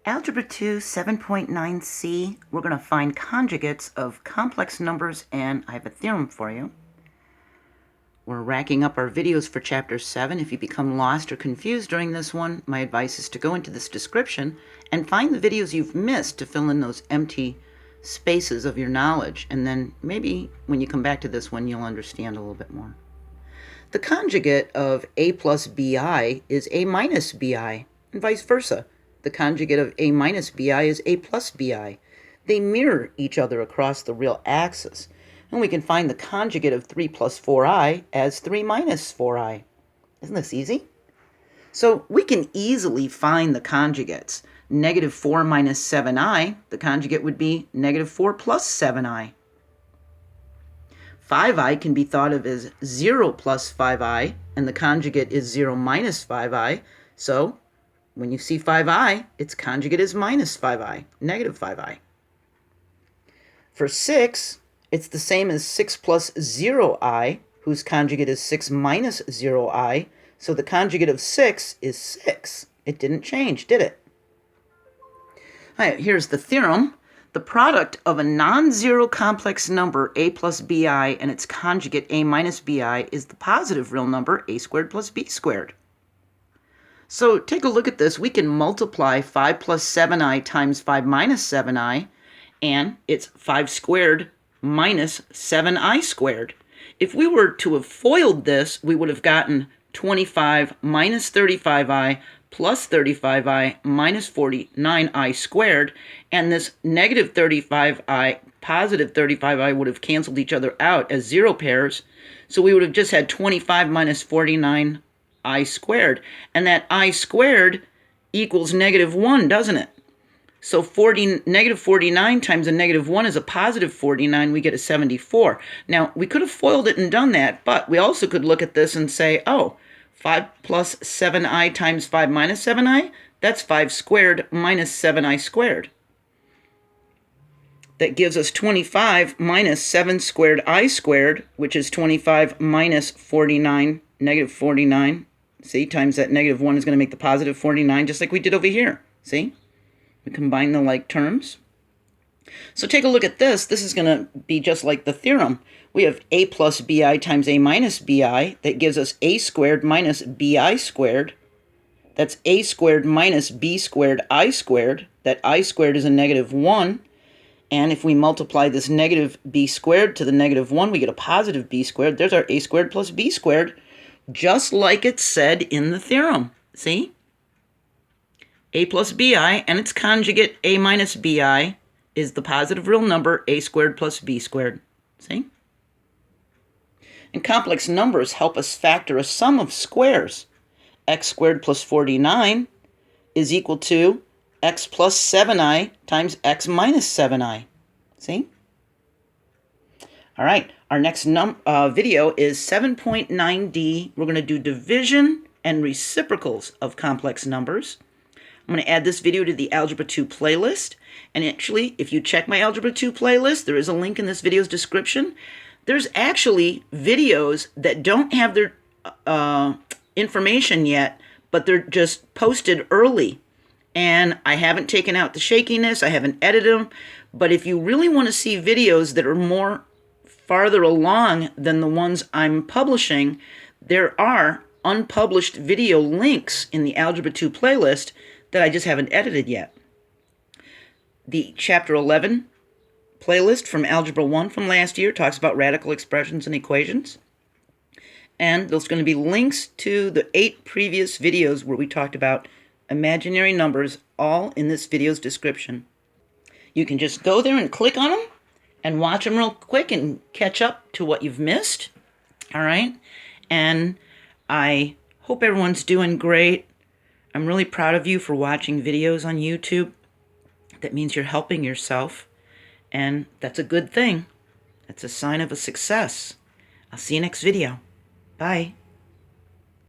Algebra 2 7.9c, we're going to find conjugates of complex numbers, and I have a theorem for you. We're racking up our videos for Chapter 7. If you become lost or confused during this one, my advice is to go into this description and find the videos you've missed to fill in those empty spaces of your knowledge, and then maybe when you come back to this one, you'll understand a little bit more. The conjugate of a plus bi is a minus bi, and vice versa. The conjugate of a minus bi is a plus bi. They mirror each other across the real axis. And we can find the conjugate of 3 plus 4i as 3 minus 4i. Isn't this easy? So we can easily find the conjugates. Negative 4 minus 7i, the conjugate would be negative 4 plus 7i. 5i can be thought of as 0 plus 5i, and the conjugate is 0 minus 5i. So when you see 5i, its conjugate is minus 5i, negative 5i. For 6, it's the same as 6 plus 0i, whose conjugate is 6 minus 0i. So the conjugate of 6 is 6. It didn't change, did it? All right, here's the theorem. The product of a non-zero complex number, a plus bi, and its conjugate, a minus bi, is the positive real number, a squared plus b squared. So take a look at this. We can multiply 5 plus 7i times 5 minus 7i, and it's 5 squared minus 7i squared. If we were to have FOILed this, we would have gotten 25 minus 35i plus 35i minus 49i squared, and this negative 35i, positive 35i would have canceled each other out as zero pairs, so we would have just had 25 minus 49i squared, and that I squared equals negative 1, doesn't it? So negative 49 times a negative 1 is a positive 49. We get a 74. Now, we could have FOILed it and done that, but we also could look at this and say, oh, 5 plus 7i times 5 minus 7i, that's 5 squared minus 7i squared. That gives us 25 minus 7 squared I squared, which is 25 minus 49, negative 49. See, times that negative 1 is going to make the positive 49, just like we did over here. See? We combine the like terms. So take a look at this. This is going to be just like the theorem. We have a plus bi times a minus bi. That gives us a squared minus bi squared. That's a squared minus b squared I squared. That I squared is a negative 1. And if we multiply this negative b squared to the negative 1, we get a positive b squared. There's our a squared plus b squared, just like it said in the theorem. See? A plus bi and its conjugate, a minus bi, is the positive real number, a squared plus b squared. See? And complex numbers help us factor a sum of squares. X squared plus 49 is equal to x plus 7i times x minus 7i. See? All right, our next video is 7.9d. We're going to do division and reciprocals of complex numbers. I'm going to add this video to the Algebra 2 playlist. And actually, if you check my Algebra 2 playlist, there is a link in this video's description. There's actually videos that don't have their information yet, but they're just posted early. And I haven't taken out the shakiness, I haven't edited them. But if you really want to see videos that are more farther along than the ones I'm publishing, there are unpublished video links in the Algebra 2 playlist that I just haven't edited yet. The Chapter 11 playlist from Algebra 1 from last year talks about radical expressions and equations. And there's going to be links to the 8 previous videos where we talked about imaginary numbers, all in this video's description. You can just go there and click on them and watch them real quick and catch up to what you've missed. All right? And I hope everyone's doing great. I'm really proud of you for watching videos on YouTube. That means you're helping yourself, and that's a good thing. That's a sign of a success. I'll see you next video. Bye.